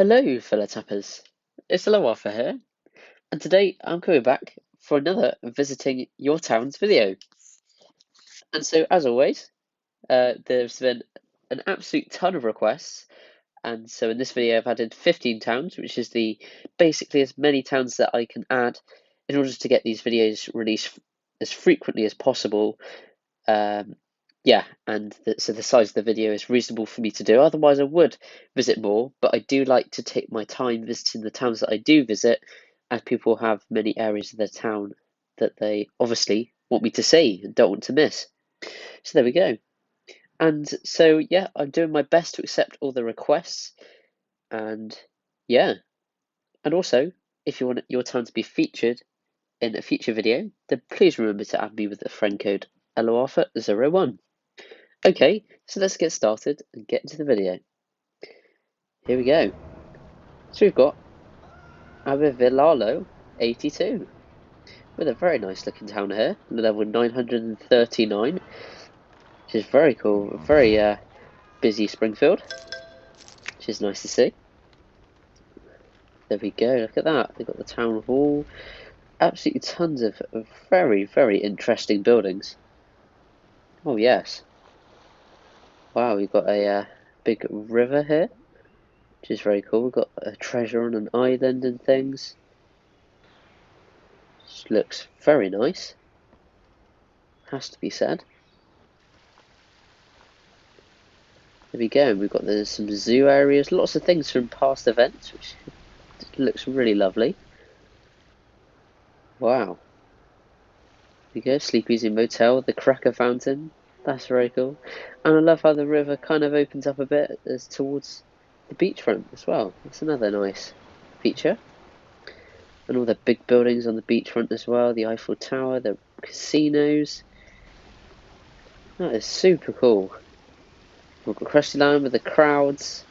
Hello, fellow tappers. It's ElloArfur here, and today I'm coming back for another visiting your towns video. And so, as always, there's been an absolute ton of requests, and so in this video I've added 15 towns, which is the basically as many towns that I can add in order to get these videos released as frequently as possible. Yeah, and so the size of the video is reasonable for me to do. Otherwise, I would visit more, but I do like to take my time visiting the towns that I do visit, as people have many areas of their town that they obviously want me to see and don't want to miss. So there we go. And so, yeah, I'm doing my best to accept all the requests. And yeah, and also, if you want your town to be featured in a future video, then please remember to add me with the friend code ElloArfur01. Okay, so let's get started and get into the video. Here we go. So we've got our Villalo 82 with a very nice looking town here, level 939, which is very cool. Very busy Springfield, which is nice to see. There we go, look at that. They've got the town hall, absolutely tons of very, very interesting buildings. Oh, yes. Wow, we've got a big river here, which is very cool. We've got a treasure on an island and things. Just looks very nice, has to be said. There we go. We've got some zoo areas, lots of things from past events, which looks really lovely. Wow. There we go. Sleep Easy Motel, the Cracker Fountain. That's very cool. And I love how the river kind of opens up a bit as towards the beachfront as well. That's another nice feature. And all the big buildings on the beachfront as well. The Eiffel Tower, the casinos. That is super cool. We've got Krusty Land with the crowds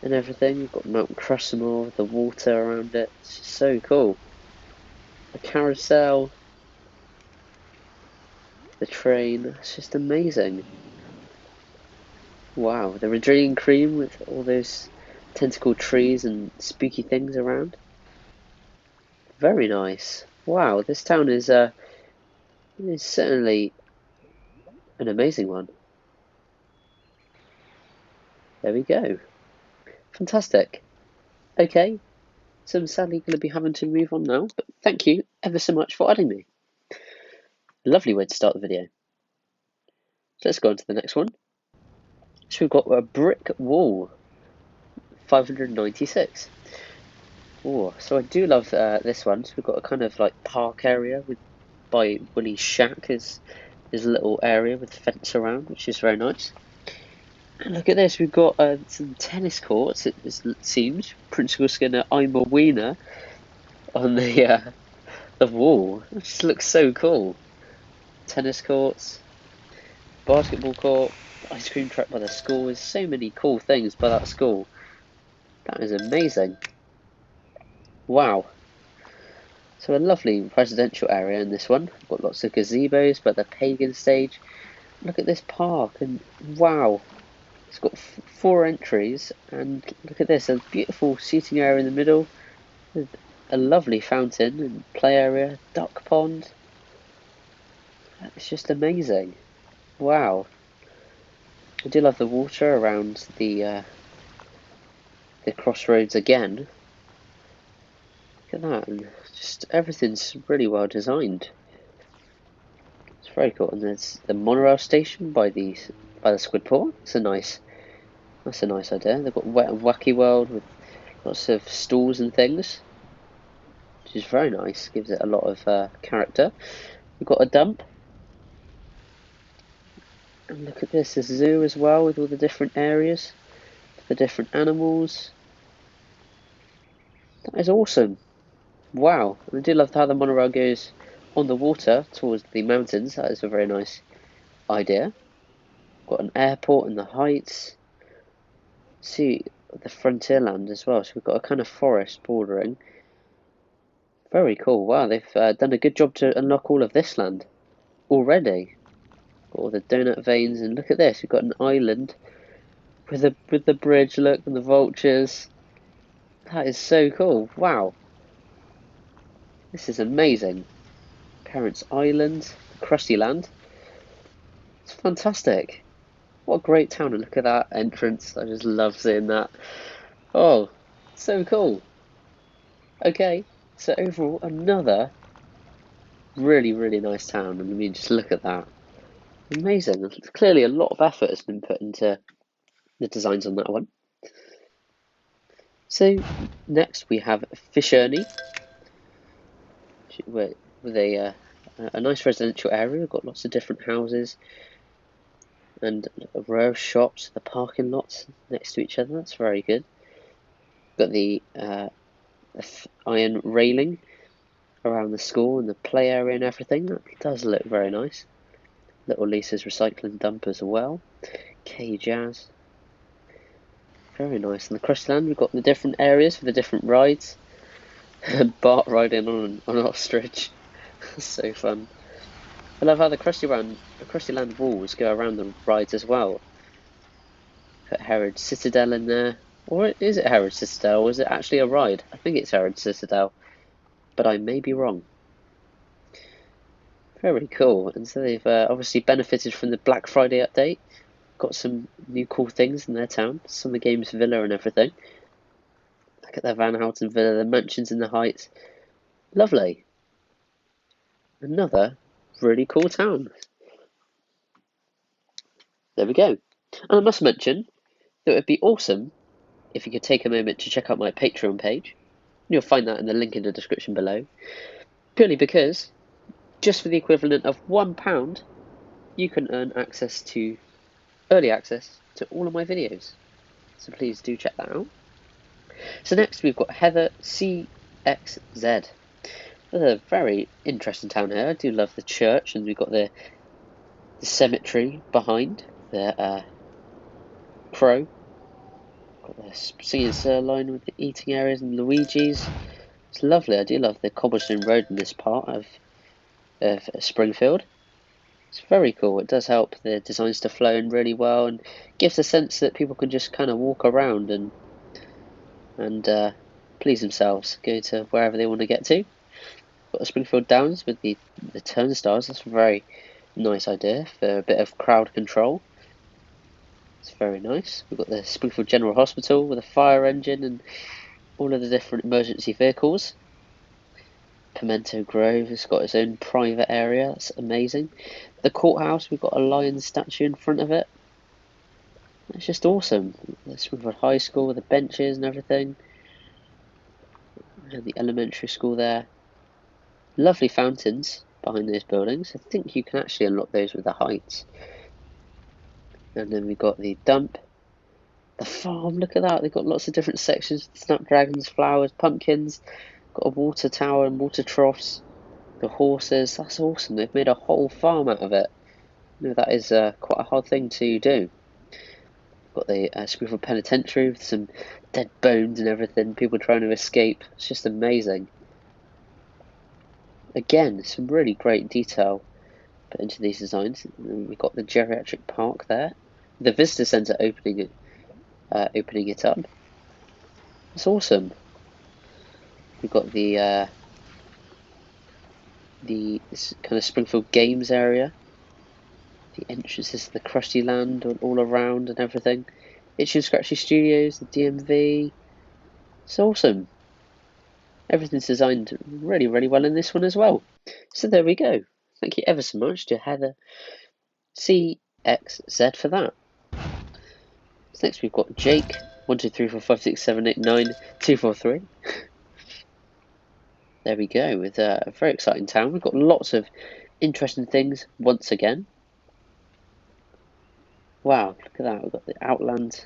and everything. We've got Mount Crushmore with the water around it. It's just so cool. The carousel, the train, it's just amazing. Wow, the Rodriguez cream with all those tentacle trees and spooky things around. Very nice. Wow, this town is certainly an amazing one. There we go. Fantastic. Okay, so I'm sadly going to be having to move on now, but thank you ever so much for adding me. Lovely way to start the video. So let's go on to the next one. So we've got a brick wall, 596. Oh, so I do love this one. So we've got a kind of like park area by Willie's shack is a little area with fence around, which is very nice. And look at this, we've got some tennis courts. It seems Principal Skinner, I'm a wiener on the wall. It just looks so cool. Tennis courts, basketball court, ice cream truck by the school. There's so many cool things by that school. That is amazing. Wow. So a lovely residential area in this one. We've got lots of gazebos, but the pagan stage. Look at this park, and wow. It's got 4 entries, and look at this, a beautiful seating area in the middle, with a lovely fountain and play area, duck pond. It's just amazing. Wow. I do love the water around the crossroads again. Look at that, and just everything's really well designed. It's very cool. And there's the monorail station by the squid port. That's a nice idea. They've got Wet and Wacky World with lots of stalls and things, which is very nice. Gives it a lot of character. We've got a dump. And look at this, there's a zoo as well with all the different areas, the different animals. That is awesome. Wow, and I do love how the monorail goes on the water towards the mountains. That is a very nice idea. Got an airport in the heights. See the frontierland as well. So we've got a kind of forest bordering. Very cool. Wow, they've done a good job to unlock all of this land already. Got all the donut veins, and look at this. We've got an island with the bridge. Look, and the vultures. That is so cool. Wow, this is amazing. Parents Island, Krusty Land. It's fantastic. What a great town, and look at that entrance. I just love seeing that. Oh, so cool. Okay, so overall, another really, really nice town. And I mean, just look at that. Amazing. Clearly, a lot of effort has been put into the designs on that one. So, next we have Ernie, with a nice residential area. We've got lots of different houses and a row of shops, the parking lots next to each other. That's very good. Got the iron railing around the school and the play area and everything. That does look very nice. Little Lisa's recycling dump as well. K Jazz. Very nice. And the Krusty Land, we've got the different areas for the different rides. Bart riding on an ostrich. So fun. I love how the Krusty Land walls go around the rides as well. Put Herod's Citadel in there. Or is it Herod's Citadel, or is it actually a ride? I think it's Herod's Citadel, but I may be wrong. Very cool. And so they've obviously benefited from the Black Friday update. Got some new cool things in their town. Summer Games Villa and everything. Look at their Van Houten Villa, the mansions in the Heights. Lovely. Another really cool town. There we go. And I must mention that it would be awesome if you could take a moment to check out my Patreon page. You'll find that in the link in the description below. Purely because, just for the equivalent of £1, you can earn early access to all of my videos. So please do check that out. So next we've got Heather CXZ. Another very interesting town here. I do love the church, and we've got the cemetery behind the crow. Got the singing sirloin with the eating areas and Luigi's. It's lovely. I do love the cobblestone road in this part of Springfield. It's very cool. It does help the designs to flow in really well, and gives a sense that people can just kind of walk around and please themselves, go to wherever they want to get to. Got the Springfield Downs with the turnstiles. That's a very nice idea for a bit of crowd control. It's very nice. We've got the Springfield General Hospital with a fire engine and all of the different emergency vehicles. Pimento Grove has got its own private area. That's amazing. The courthouse, we've got a lion statue in front of it. It's just awesome. The Springfield High School with the benches and everything. And the elementary school there. Lovely fountains behind those buildings. I think you can actually unlock those with the heights. And then we've got the dump. The farm, look at that. They've got lots of different sections. Snapdragons, flowers, pumpkins. Got a water tower and water troughs. The horses, that's awesome. They've made a whole farm out of it. You know, that is quite a hard thing to do. Got the Springfield Penitentiary with some dead bones and everything. People trying to escape. It's just amazing. Again, some really great detail put into these designs. We've got the geriatric park there. The visitor centre opening it up. It's awesome. We've got the kind of Springfield Games area. The entrances to the Krusty Land all around and everything. Itchy and Scratchy Studios, the DMV. It's awesome. Everything's designed really, really well in this one as well. So there we go. Thank you ever so much to Heather CXZ for that. So next we've got Jake 123456789 There we go, with a very exciting town. We've got lots of interesting things once again. Wow, look at that. We've got the Outlands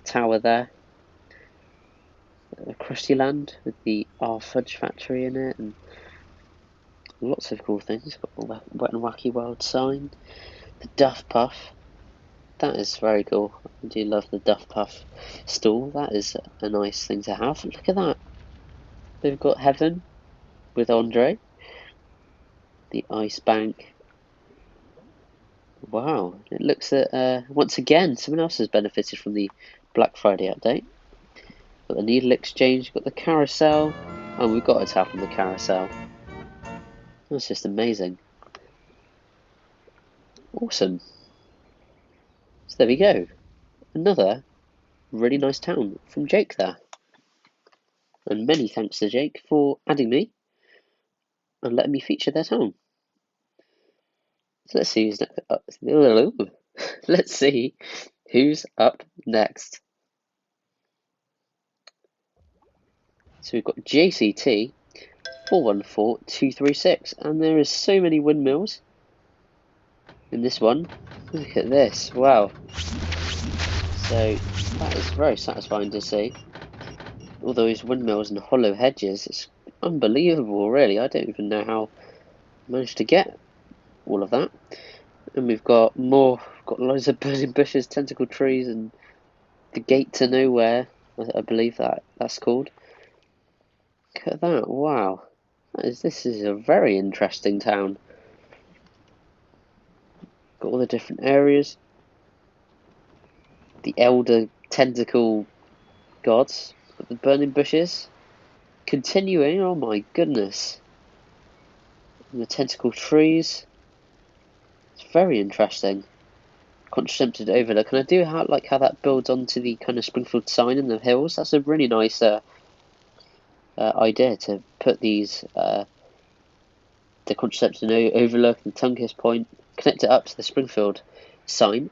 tower there. The Krusty Land with the Fudge factory in it, and lots of cool things. Got the Wet and Wacky World sign. The Duff Puff. That is very cool. I do love the Duff Puff stall. That is a nice thing to have. Look at that. They've got Heaven with Andre. The Ice Bank. Wow, it looks that once again someone else has benefited from the Black Friday update. Got the needle exchange, got the carousel, and we've got to tap on the carousel. That's just amazing. Awesome. So there we go. Another really nice town from Jake there. And many thanks to Jake for adding me and letting me feature their town. So let's see who's next. Let's see who's up next. So we've got JCT 414236, and there is so many windmills in this one. Look at this, wow. So that is very satisfying to see. All those windmills and hollow hedges, it's unbelievable really. I don't even know how I managed to get all of that. And we've got loads of burning bushes, tentacle trees, and the gate to nowhere, I believe that's called. Look at that, wow. This is a very interesting town. Got all the different areas. The elder tentacle gods, got the burning bushes. Continuing, oh my goodness. And the tentacle trees. It's very interesting. Contrasemptive overlook, and I do like how that builds onto the kind of Springfield sign in the hills. That's a really nice idea to put these the contraceptive overlook and the Tunkiss Point, connect it up to the Springfield sign.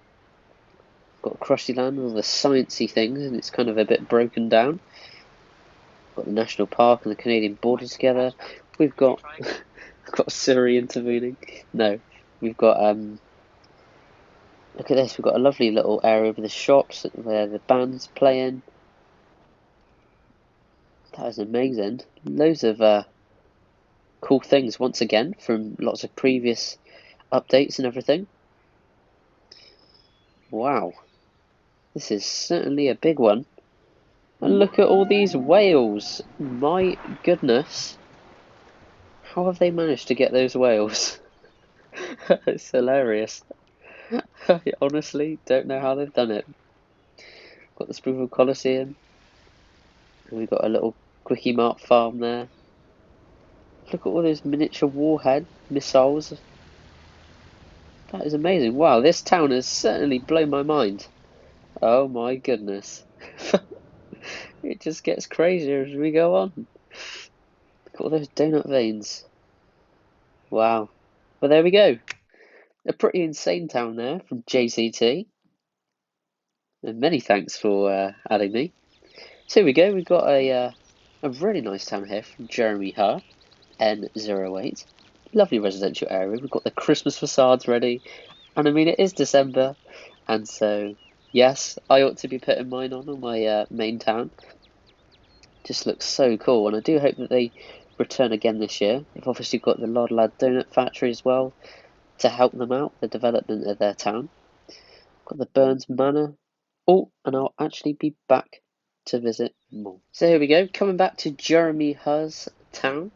Got Krusty Land, all the sciencey things, and it's kind of a bit broken down. Got the National Park and the Canadian border together. We've got got Siri intervening. No, we've got look at this. We've got a lovely little area with the shops where the band's playing. That is amazing. Loads of cool things once again from lots of previous updates and everything. Wow, this is certainly a big one. And look at all these whales. My goodness. How have they managed to get those whales? It's hilarious. I honestly don't know how they've done it. Got the Springfield Coliseum. And we've got a little Quickie Mart farm there. Look at all those miniature warhead missiles. That is amazing. Wow, this town has certainly blown my mind. Oh my goodness. It just gets crazier as we go on. Look at all those donut veins. Wow. Well, there we go. A pretty insane town there from JCT. And many thanks for adding me. So here we go. We've got a really nice town here from Jeremy Herr, N08. Lovely residential area. We've got the Christmas facades ready. And I mean, it is December. And so, yes, I ought to be putting mine on my main town. Just looks so cool. And I do hope that they return again this year. They've obviously got the Lod Lad Donut Factory as well to help them out, the development of their town. Got the Burns Manor. Oh, and I'll actually be back to visit more. So here we go, coming back to Jeremy Herr's town.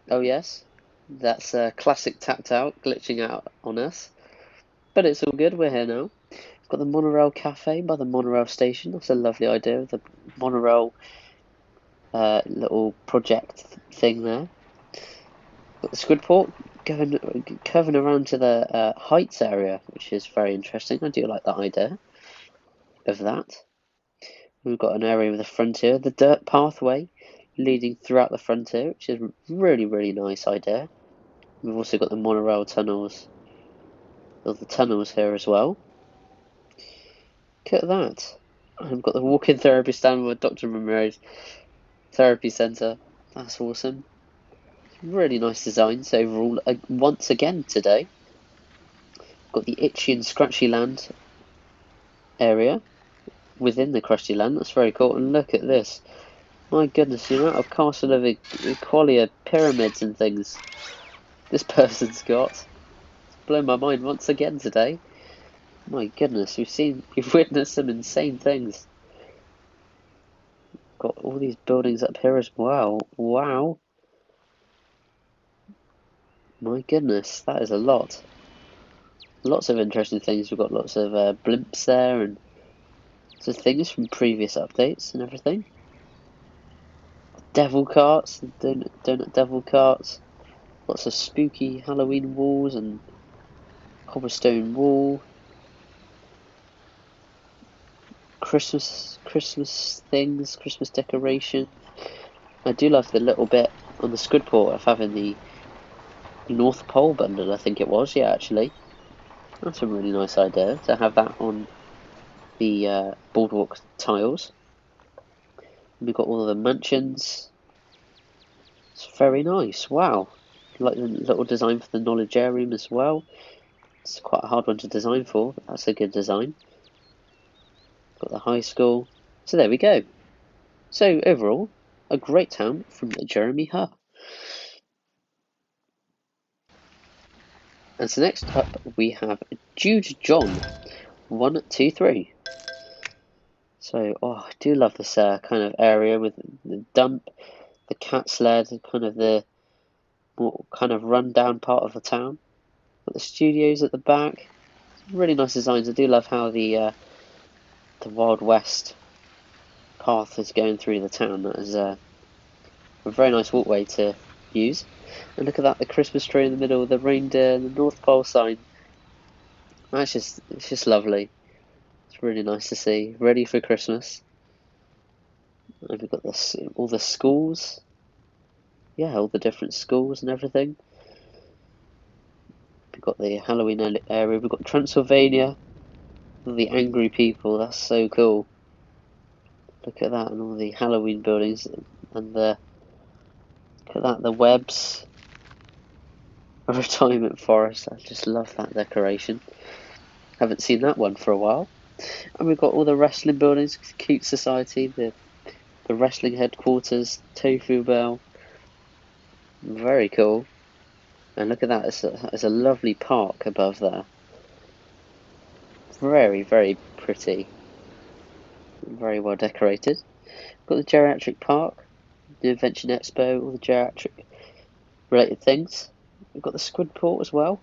Oh yes, that's a classic tapped out, glitching out on us. But it's all good, we're here now. We've got the Monorail Cafe by the Monorail Station. That's a lovely idea, the Monorail little project thing there. Got the Squidport curving around to the Heights area, which is very interesting. I do like that idea of that. We've got an area with the frontier, the dirt pathway leading throughout the frontier, which is really, really nice idea. We've also got the monorail tunnels, or the tunnels here as well. Look at that. And we've got the walk-in therapy stand with Dr. Ramirez Therapy Centre. That's awesome. Really nice designs overall. Once again today, got the Itchy and Scratchy Land area within the Krusty Land. That's very cool. And look at this. My goodness, the amount of Castle of Equalia pyramids and things this person's got. It's blown my mind once again today. My goodness, you've witnessed some insane things. Got all these buildings up here as well. Wow. My goodness, that is a lot. Lots of interesting things. We've got lots of blimps there and So things from previous updates and everything. Devil carts, donut devil carts. Lots of spooky Halloween walls and cobblestone wall. Christmas things, Christmas decorations. I do love the little bit on the Squidport of having the North Pole bundle, I think it was. Yeah, actually. That's a really nice idea to have that on the boardwalk tiles. We've got all of the mansions. It's very nice. Wow. I like the little design for the knowledgearium as well. It's quite a hard one to design for, but that's a good design. Got the high school. So there we go. So overall, a great town from Jeremy Huh. And so next up we have Jude John 123. So I do love this kind of area with the dump, the cat sled, kind of the more kind of run-down part of the town. Got the studios at the back. Really nice designs. I do love how the Wild West path is going through the town. That is a very nice walkway to use. And look at that, the Christmas tree in the middle, the reindeer, the North Pole sign. It's just lovely. It's really nice to see. Ready for Christmas. And we've got all the schools. Yeah, all the different schools and everything. We've got the Halloween area. We've got Transylvania. All the angry people. That's so cool. Look at that, and all the Halloween buildings, and look at that, the webs. A retirement forest. I just love that decoration. Haven't seen that one for a while. And we've got all the wrestling buildings, Cute Society, the wrestling headquarters, Tofu Bell. Very cool. And look at that, it's a lovely park above there. Very, very pretty. Very well decorated. Got the geriatric park, the Invention Expo, all the geriatric related things. We've got the Squidport as well.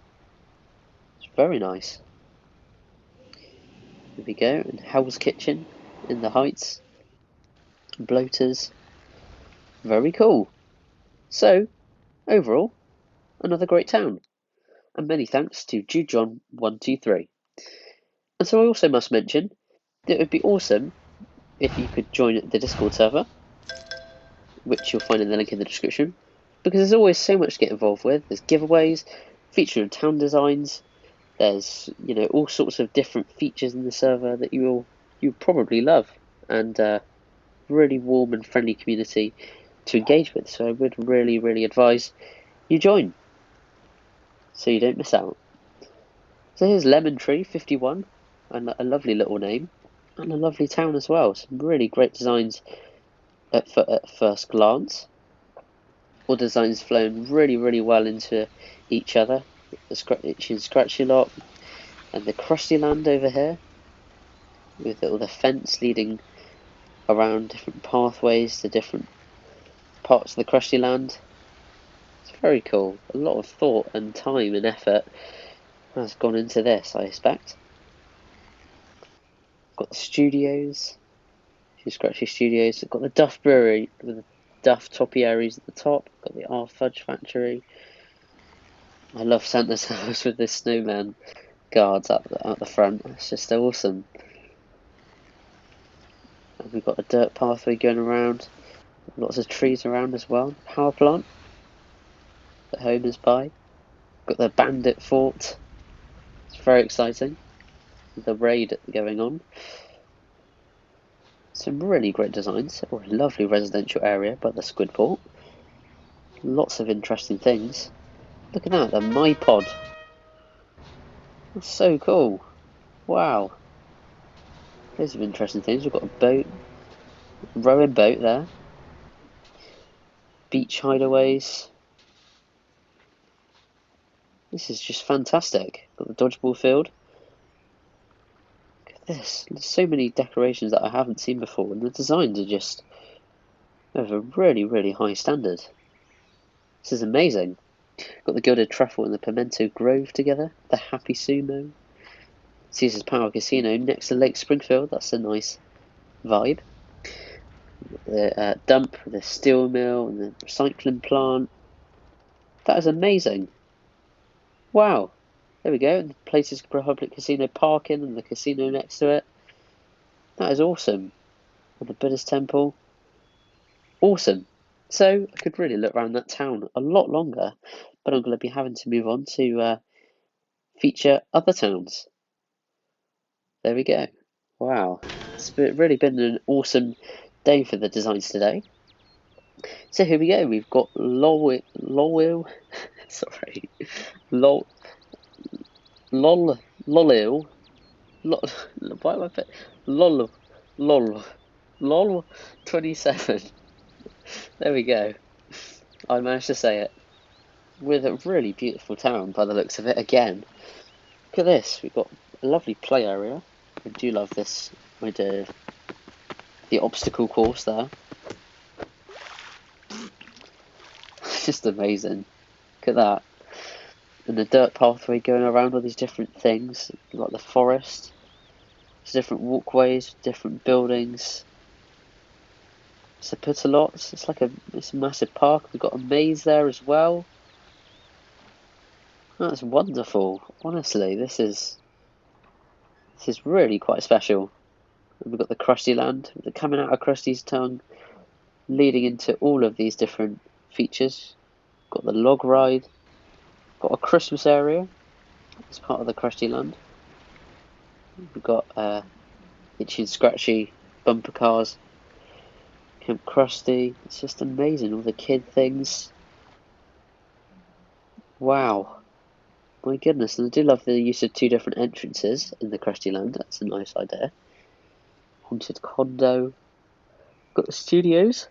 It's very nice. Here we go, and Hell's Kitchen in the Heights. Bloaters. Very cool. So, overall, another great town. And many thanks to Jude John 123. And so I also must mention that it would be awesome if you could join the Discord server, which you'll find in the link in the description, because there's always so much to get involved with. There's giveaways, featuring town designs, there's all sorts of different features in the server that you'll probably love, and really warm and friendly community to engage with. So I would really, really advise you join, so you don't miss out. So here's Lemon Tree 51, and a lovely little name, and a lovely town as well. Some really great designs at first glance. All designs flowing really, really well into each other. The Itchy and Scratchy lot, and the Krusty Land over here, with all the fence leading around different pathways to different parts of the Krusty Land. It's very cool. A lot of thought and time and effort has gone into this, I expect. Got the studios, Scratchy Studios. Got the Duff Brewery with the Duff topiaries at the top. Got the R Fudge Factory. I love Santa's house with this snowman guards out the front. It's just awesome. And we've got a dirt pathway going around. Lots of trees around as well. Power plant that home is by. Got the bandit fort. It's very exciting. The raid going on. Some really great designs. Oh, a lovely residential area by the Squidport. Lots of interesting things. Look at that, the My Pod. That's so cool. Wow. There's some interesting things. We've got a boat, rowing boat there. Beach hideaways. This is just fantastic. Got the dodgeball field. Look at this. There's so many decorations that I haven't seen before, and the designs are just of a really, really high standard. This is amazing. Got the Gilded Truffle and the Pimento Grove together. The Happy Sumo. Caesar's Power Casino next to Lake Springfield. That's a nice vibe. The dump, the steel mill, and the recycling plant. That is amazing. Wow. There we go. The Places Republic Casino parking and the casino next to it. That is awesome. And the Buddhist temple. Awesome. So I could really look around that town a lot longer, but I'm going to be having to move on to feature other towns. There we go. Wow. It's really been an awesome day for the designs today. So here we go. We've got Lowell, sorry, Lol, Lolil, why am I fit? Lol, Lol, 27. There we go. I managed to say it. With a really beautiful town by the looks of it again. Look at this. We've got a lovely play area. I do love this idea of the obstacle course there. It's just amazing. Look at that. And the dirt pathway going around all these different things, like the forest. There's different walkways, different buildings. So put a lot. It's like it's a massive park. We've got a maze there as well. That's wonderful. Honestly, this is really quite special. And we've got the Krusty Land, coming out of Krusty's tongue, leading into all of these different features. Got the log ride. Got a Christmas area as part of the Krusty Land. We've got itchy and scratchy bumper cars. Camp Krusty. It's just amazing. All the kid things. Wow. My goodness. And I do love the use of two different entrances in the Krusty Land. That's a nice idea. Haunted condo. Got the studios.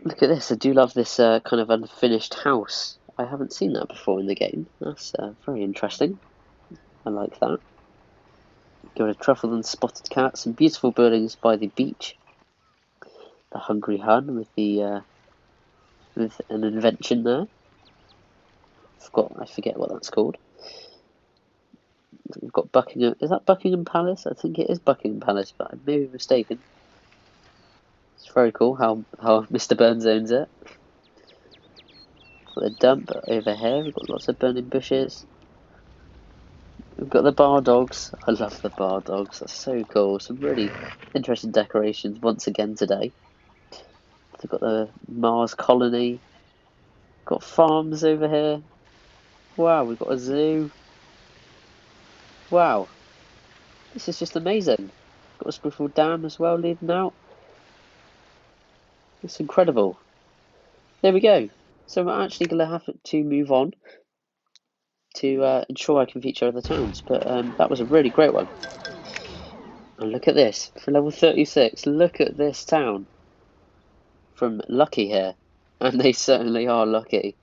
Look at this. I do love this kind of unfinished house. I haven't seen that before in the game. That's very interesting. I like that. Got a truffle and spotted cat. Some beautiful buildings by the beach. The Hungry Hun with the with an invention there. I forget what that's called. We've got Buckingham. Is that Buckingham Palace? I think it is Buckingham Palace, but I may be mistaken. It's very cool how Mr. Burns owns it. Got the dump over here. We've got lots of burning bushes. We've got the bar dogs. I love the bar dogs. That's so cool. Some really interesting decorations once again today. We've got the Mars colony. Got farms over here. Wow, we've got a zoo. Wow, this is just amazing. Got a Springfield Dam as well leading out. It's incredible. There we go. So I'm actually going to have to move on to ensure I can feature other towns. But that was a really great one. And look at this. For level 36, look at this town. From Lucky here. And they certainly are lucky.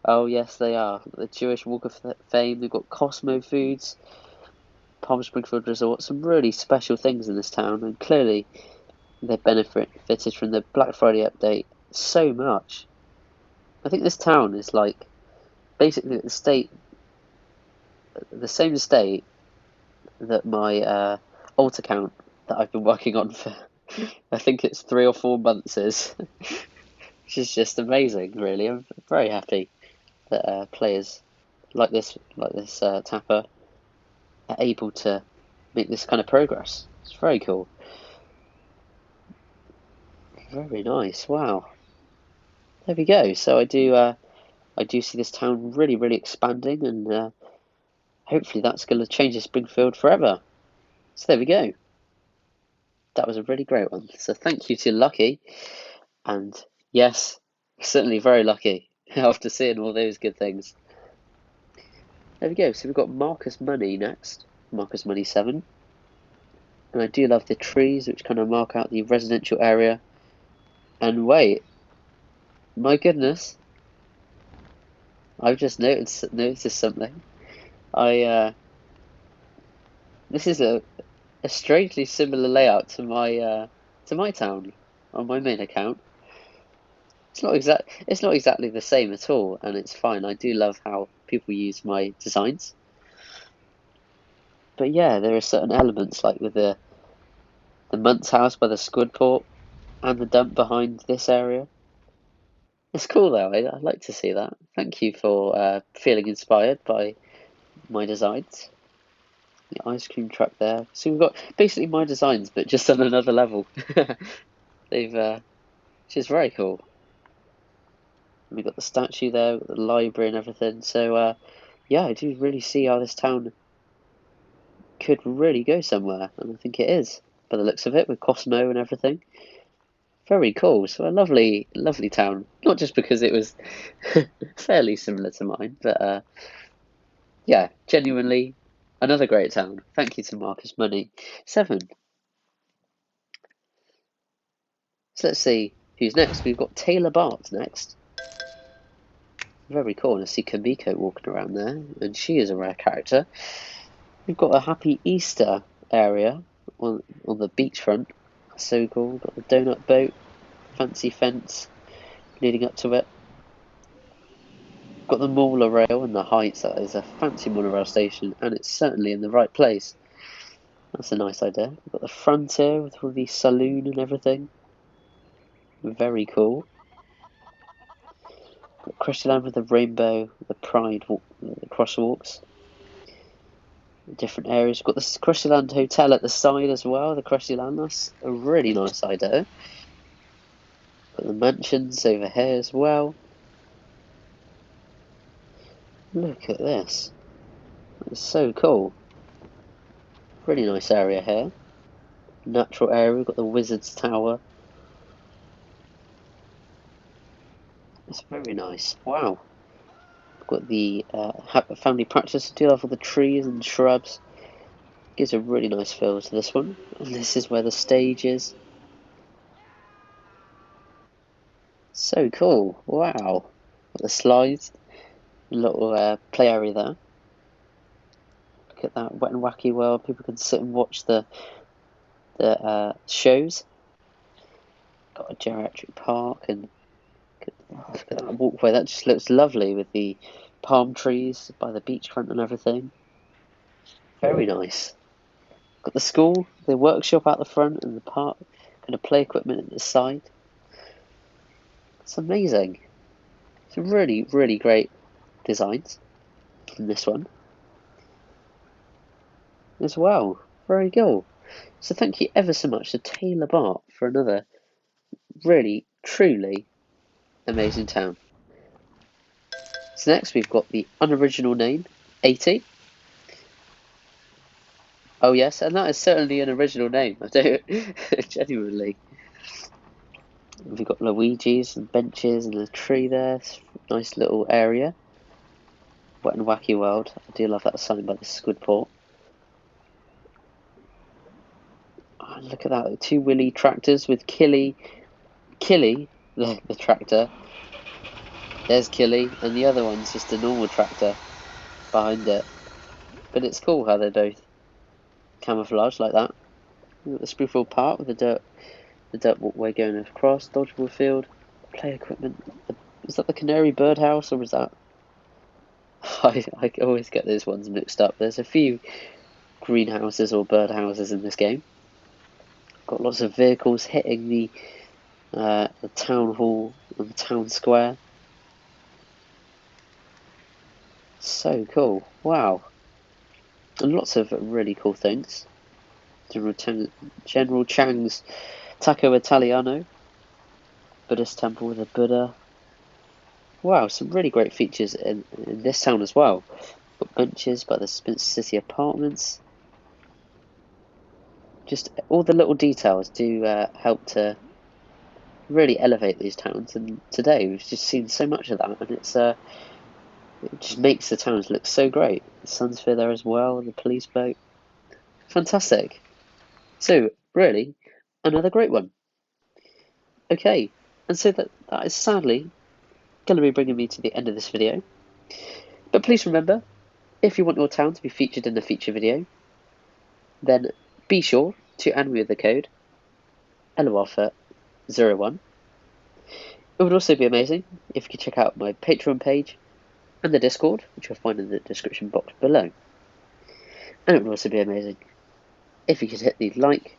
Oh yes, they are. The Jewish Walk of Fame. They've got Cosmo Foods. Palm Springfield Resort. Some really special things in this town. And clearly they benefited from the Black Friday update so much. I think this town is like basically the same state that my alt account that I've been working on for I think it's 3 or 4 months is, which is just amazing. Really, I'm very happy that players like this Tapper are able to make this kind of progress. It's very cool. Very nice. Wow. There we go. So I do see this town really, really expanding, and hopefully that's going to change Springfield forever. So there we go. That was a really great one. So thank you to Lucky, and yes, certainly very lucky after seeing all those good things. There we go. So we've got Marcus Money next. Marcus Money 7. And I do love the trees, which kind of mark out the residential area. And wait, my goodness, I've just noticed something. This is a strangely similar layout to my town on my main account. It's not exactly the same at all, and it's fine. I do love how people use my designs. But yeah, there are certain elements like with the Munt's house by the squid port and the dump behind this area. It's cool though, I'd like to see that. Thank you for feeling inspired by my designs. The ice cream truck there. So we've got basically my designs, but just on another level. They've, which is very cool. And we've got the statue there, the library and everything. So yeah, I do really see how this town could really go somewhere, and I think it is by the looks of it with Cosmo and everything. Very cool. So a lovely, lovely town. Not just because it was fairly similar to mine, but yeah, genuinely another great town. Thank you to Marcus Money. 7. So let's see who's next. We've got Taylor Bart next. Very cool. And I see Kamiko walking around there, and she is a rare character. We've got a Happy Easter area on the beachfront. So cool. Got the donut boat, fancy fence leading up to it. Got the monorail and the heights. That is a fancy monorail station, and it's certainly in the right place. That's a nice idea. We've got the frontier with all the saloon and everything. Very cool. Got Crystalland with the rainbow, the pride, the crosswalks. Different areas. Got the Crystalland Hotel at the side as well. The Crystalland, that's a really nice idea. Got the mansions over here as well. Look at this. It's so cool. Really nice area here. Natural area. We've got the Wizard's Tower. It's very nice. Wow. We've got the family practice to deal with all the trees and shrubs. Gives a really nice feel to this one. And this is where the stage is. So cool. Wow. Got the slides. A little play area there. Look at that wet and wacky world. People can sit and watch the shows. Got a geriatric park and look at that walkway. That just looks lovely with the palm trees by the beachfront and everything. Very nice. Got the school, the workshop out the front, and the park, kind of play equipment at the side. It's amazing. It's really, really great designs from this one as well. Very cool. So thank you ever so much to Taylor Bart for another really, truly amazing town. So next we've got the unoriginal name, 80. Oh yes, and that is certainly an original name. I do genuinely. We've got Luigi's and benches and a tree there. Nice little area. Wet and wacky world. I do love that sign by the squid port. Oh, look at that. 2 Willy tractors with Killy, the tractor. There's Killy, and the other one's just a normal tractor behind it. But it's cool how they're both camouflaged like that. We've got the Springfield Park with the dirt walkway going across, dodgeball field, play equipment. Is that the Canary Birdhouse, or was that? I always get those ones mixed up. There's a few greenhouses or birdhouses in this game. Got lots of vehicles hitting the town hall and the town square. So cool. Wow. And lots of really cool things. General Chang's Taco Italiano. Buddhist temple with a Buddha. Wow, some really great features in this town as well. Got benches by the Spencer City Apartments. Just all the little details do help to really elevate these towns. And today we've just seen so much of that, and it just makes the towns look so great. The Sunsphere there as well, and the police boat. Fantastic. So, really, another great one. Okay, and so that is sadly going to be bringing me to the end of this video. But please remember, if you want your town to be featured in a feature video, then be sure to add me with the code ElloArfur01. It would also be amazing if you could check out my Patreon page and the Discord, which you'll find in the description box below. And it would also be amazing if you could hit the like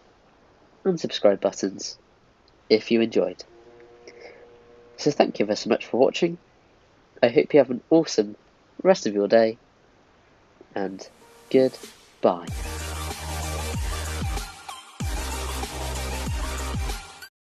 and subscribe buttons if you enjoyed. So thank you ever so much for watching. I hope you have an awesome rest of your day, and goodbye.